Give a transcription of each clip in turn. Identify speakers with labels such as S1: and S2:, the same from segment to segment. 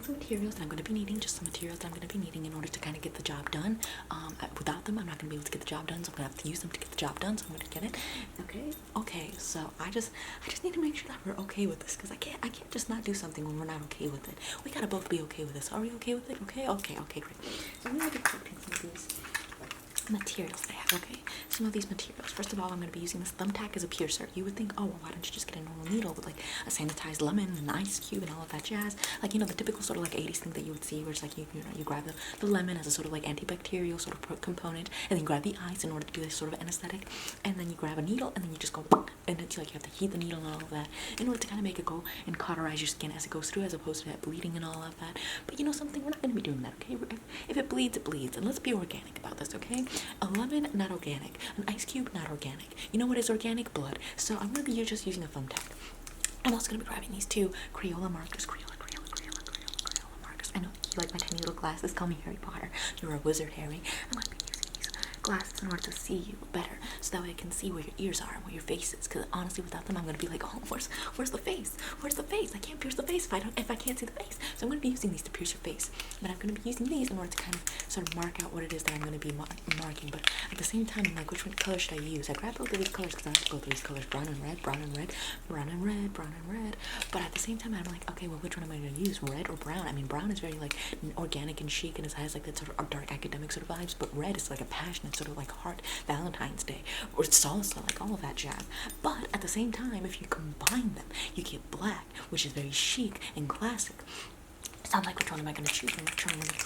S1: some materials that I'm going to be needing, in order to kind of get the job done. Without them, I'm not going to be able to get the job done, so I'm going to have to use them to get the job done, so I'm going to get it. Okay, so I just need to make sure that we're okay with this, because I can't just not do something when we're not okay with it. We gotta both be okay with this. Are we okay with it? Okay, great. So I'm going to be collecting some of these materials I have, okay? Some of these materials. First of all, I'm going to be using this thumbtack as a piercer. You would think, oh, well, why don't you just get a normal needle with like a sanitized lemon and an ice cube and all of that jazz? Like, you know, the typical sort of like 80s thing that you would see, where it's like, you grab the lemon as a sort of like antibacterial sort of component, and then you grab the ice in order to do this sort of anesthetic, and then you grab a needle, and then you just go, and it's like you have to heat the needle and all of that in order to kind of make it go and cauterize your skin as it goes through, as opposed to that bleeding and all of that. But you know something, we're not going to be doing that, okay? If it bleeds, it bleeds, and let's be organic about this, okay? A lemon, not organic. An ice cube, not organic. You know what is organic? Blood. So I'm going to be just using a thumbtack. I'm also going to be grabbing these two Crayola markers. Crayola markers. I know you like my tiny little glasses. Call me Harry Potter. You're a wizard, Harry. I'm going to be using these glasses in order to see you better, so that way I can see where your ears are and where your face is, because honestly without them I'm going to be like, oh, where's the face? I can't pierce the face if I can't see the face. So I'm going to be using these to pierce your face, but I'm going to be using these in order to kind of sort of mark out what it is that I'm going to be marking. But at the same time, I'm like, which one color should I use? I grabbed both of these colors because I have to go through these colors, brown and red. But at the same time, I'm like, okay, well, which one am I going to use, red or brown? I mean, brown is very like organic and chic, and it has like that sort of dark academic sort of vibes, but red is like a passionate sort of like heart Valentine's Day or salsa, like all of that jazz. But at the same time, if you combine them, you get black, which is very chic and classic. So I'm like, which one am I going to choose? Which one am I going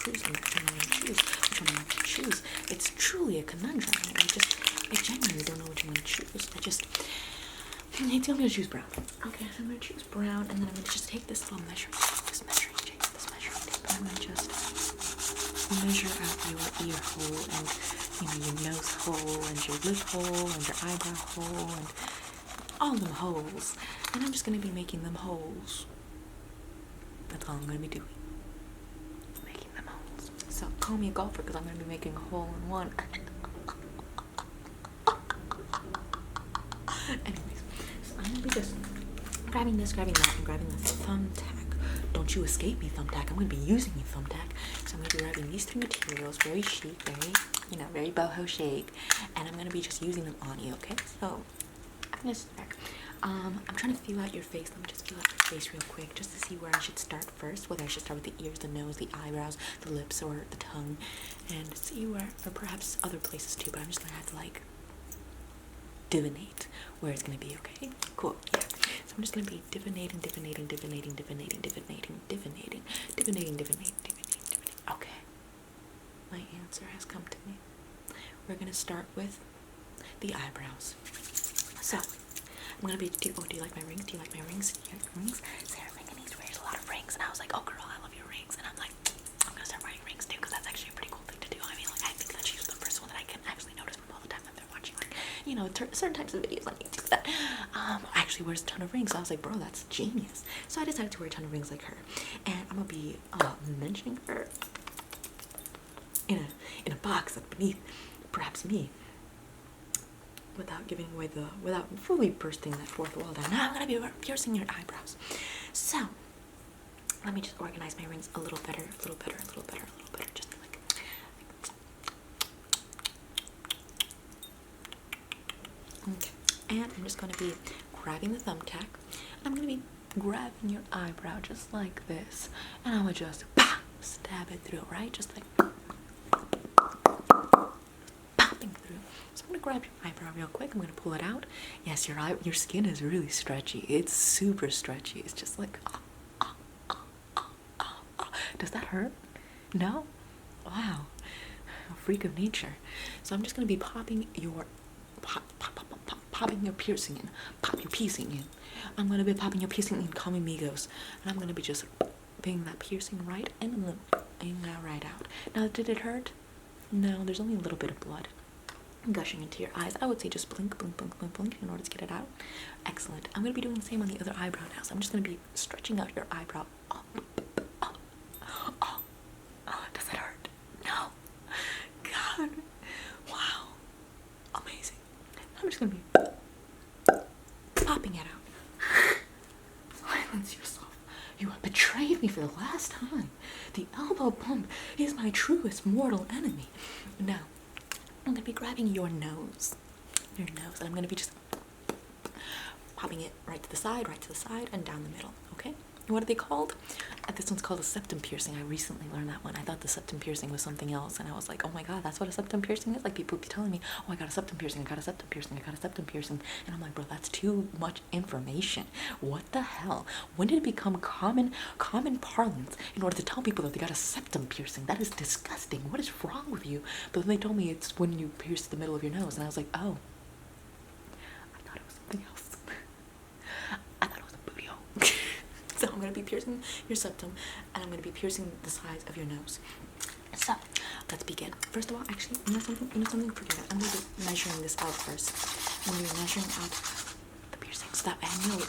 S1: to choose? It's truly a conundrum. I genuinely don't know which one to choose. I'm going to choose brown. Okay, so I'm going to choose brown, and then I'm going to just take this little measuring tape, and I'm going to just measure out your ear hole, and your nose hole, and your lip hole, and your eyebrow hole, and all them holes. And I'm just going to be making them holes. That's all I'm going to be doing. Making them holes. So call me a golfer, because I'm going to be making a hole in one. Anyways, so I'm going to be just grabbing this, grabbing that, and grabbing this thumbtack. Don't you escape me, thumbtack. I'm going to be using you, thumbtack. So I'm going to be grabbing these three materials, very chic, very boho chic, and I'm going to be just using them on you, okay? So I'm going to start. I'm trying to feel out your face. Let me just feel out your face real quick, just to see where I should start first, whether I should start with the ears, the nose, the eyebrows, the lips, or the tongue, and see where, or perhaps other places too, but I'm just going to have to like divinate where it's going to be, okay? Cool, yeah. So I'm just going to be divinating. Okay. My answer has come to me. We're going to start with the eyebrows. So, I'm going to be, do you like my rings? Sarah Manganese wears a lot of rings, and I was like, oh girl, I love your rings, and I'm like, I'm going to start wearing rings too, because that's actually a pretty cool thing to do. I mean, like, I think that she's the first one that I can actually notice from all the time that they're watching, like, certain types of videos on YouTube that actually wears a ton of rings. So I was like, bro, that's genius. So I decided to wear a ton of rings like her, and I'm gonna be mentioning her in a box that's beneath perhaps me, without giving away without fully bursting that fourth wall down. Now I'm gonna be piercing your eyebrows. So let me just organize my rings a little better, just like. Okay, and I'm just going to be grabbing the thumbtack, and I'm going to be grabbing your eyebrow just like this, and I'm going to just stab it through, right? Just like popping through. So I'm going to grab your eyebrow real quick. I'm going to pull it out. Yes, your skin is really stretchy. It's super stretchy. It's just like, Does that hurt? No? Wow. A freak of nature. So I'm just going to be popping your popping your piercing in. Pop your piecing in. I'm going to be popping your piercing in, call me Migos. And I'm going to be just putting that piercing right in and then aiming that right out. Now, did it hurt? No, there's only a little bit of blood gushing into your eyes. I would say just blink in order to get it out. Excellent. I'm going to be doing the same on the other eyebrow now. So I'm just going to be stretching out your eyebrow. Does it hurt? No. God. Wow. Amazing. I'm just going to be popping it out. Silence yourself. You have betrayed me for the last time. Lil Pump is my truest mortal enemy. Now, I'm gonna be grabbing your nose, and I'm gonna be just popping it right to the side, and down the middle, okay? What are they called? This one's called a septum piercing. I recently learned that one. I thought the septum piercing was something else, and I was like, oh my god, that's what a septum piercing is? Like, people be telling me, oh, I got a septum piercing, I got a septum piercing, I got a septum piercing, and I'm like, bro, that's too much information. What the hell? When did it become common parlance in order to tell people that they got a septum piercing? That is disgusting. What is wrong with you? But then they told me it's when you pierce the middle of your nose, and I was like, oh, I thought it was something else. I thought it was a booty hole. So I'm going to be piercing your septum, and I'm going to be piercing the sides of your nose. So let's begin. First of all, actually, you know something? Forget it. I'm going to be measuring this out first. I'm going to be measuring out the piercing so that I know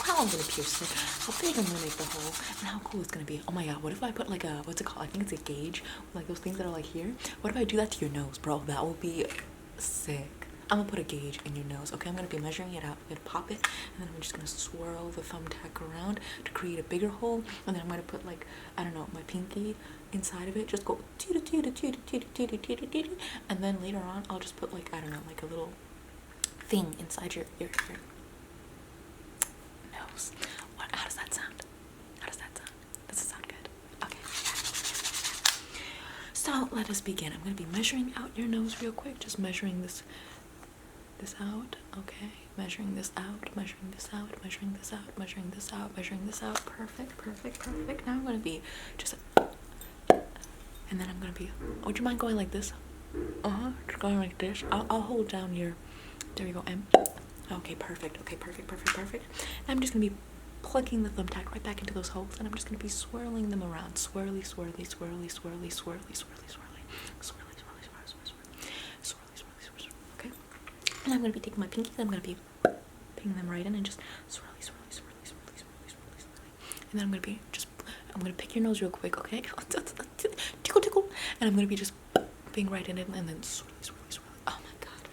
S1: how I'm going to pierce it, how big I'm going to make the hole, and how cool it's going to be. Oh my god, what if I put like a, what's it called? I think it's a gauge, like those things that are like here. What if I do that to your nose, bro? That will be sick. I'm gonna put a gauge in your nose, okay? I'm gonna be measuring it out. I'm gonna pop it, and then I'm just gonna swirl the thumbtack around to create a bigger hole, and then I'm gonna put, like, I don't know, my pinky inside of it. Just go and then later on I'll just put, like, I don't know, like a little thing inside your nose. How does that sound? Does it sound good? Okay. So let us begin. I'm gonna be measuring out your nose real quick, just measuring this out, okay, measuring this out, measuring this out, measuring this out, measuring this out, measuring this out. Perfect. Now I'm gonna be just, and then I'm gonna be, would you mind going like this? Just going like this. I'll hold down your, there we go. Okay, perfect. And I'm just gonna be plugging the thumbtack right back into those holes, and I'm just gonna be swirling them around, swirly, and I'm going to be taking my pinkies, I'm going to be putting them right in and just swirly. And then I'm going to pick your nose real quick, okay? Tickle. And I'm going to be just being right in it and then swirly. Oh my god.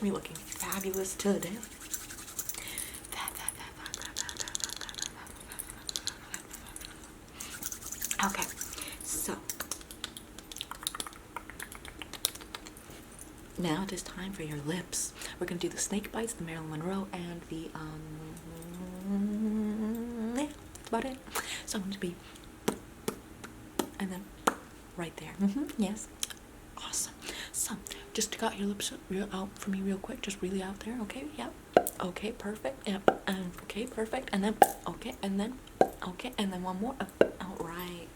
S1: We're looking fabulous today. Okay, so now it is time for your lips. We're gonna do the snake bites, the Marilyn Monroe, and the yeah, that's about it. So I'm gonna be, and then right there. Yes, awesome. So just got your lips out for me real quick, just really out there. Okay, yep. Okay, perfect. Yep. Okay, perfect. And then okay, and then okay, and then one more. All right.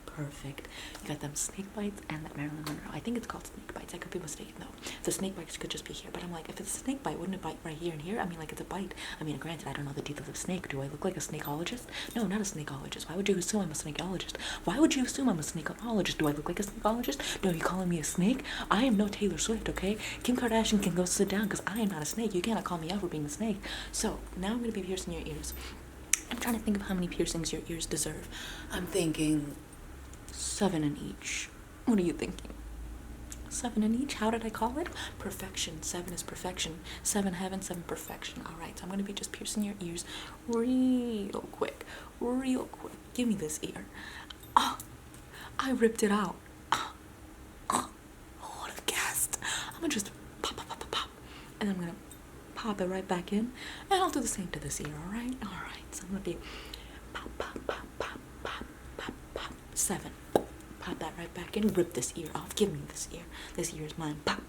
S1: Perfect. You got them snake bites and that Marilyn Monroe. I think it's called snake bites. I could be mistaken though. The snake bites could just be here, but I'm like, if it's a snake bite, wouldn't it bite right here and here? I mean, like, it's a bite. I mean, granted, I don't know the teeth of a snake. Do I look like a snakeologist? No, not a snakeologist. Why would you assume I'm a snakeologist? Why would you assume I'm a snakeologist? Do I look like a snakeologist? No, you calling me a snake? I am no Taylor Swift, okay? Kim Kardashian can go sit down because I am not a snake. You cannot call me out for being a snake. So now I'm gonna be piercing your ears. I'm trying to think of how many piercings your ears deserve. I'm thinking 7 in each. What are you thinking? 7 in each? How did I call it? Perfection. 7 is perfection. 7 heaven, 7 perfection. Alright, so I'm going to be just piercing your ears real quick. Give me this ear. Oh, I ripped it out. Who would have guessed? I'm going to just pop. And I'm going to pop it right back in. And I'll do the same to this ear, alright? Alright, so I'm going to be pop. 7. Pop that right back in. Rip this ear off. Give me this ear. This ear is mine. Pop.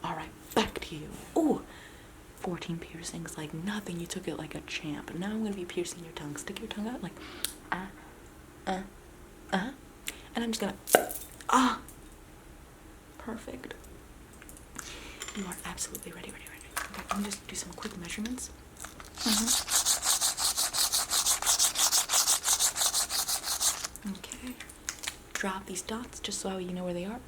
S1: Alright, back to you. Ooh, 14 piercings like nothing. You took it like a champ. Now I'm going to be piercing your tongue. Stick your tongue out like, And I'm just going to, perfect. You are absolutely ready. Okay, let me just do some quick measurements. Okay, drop these dots just so you know where they are.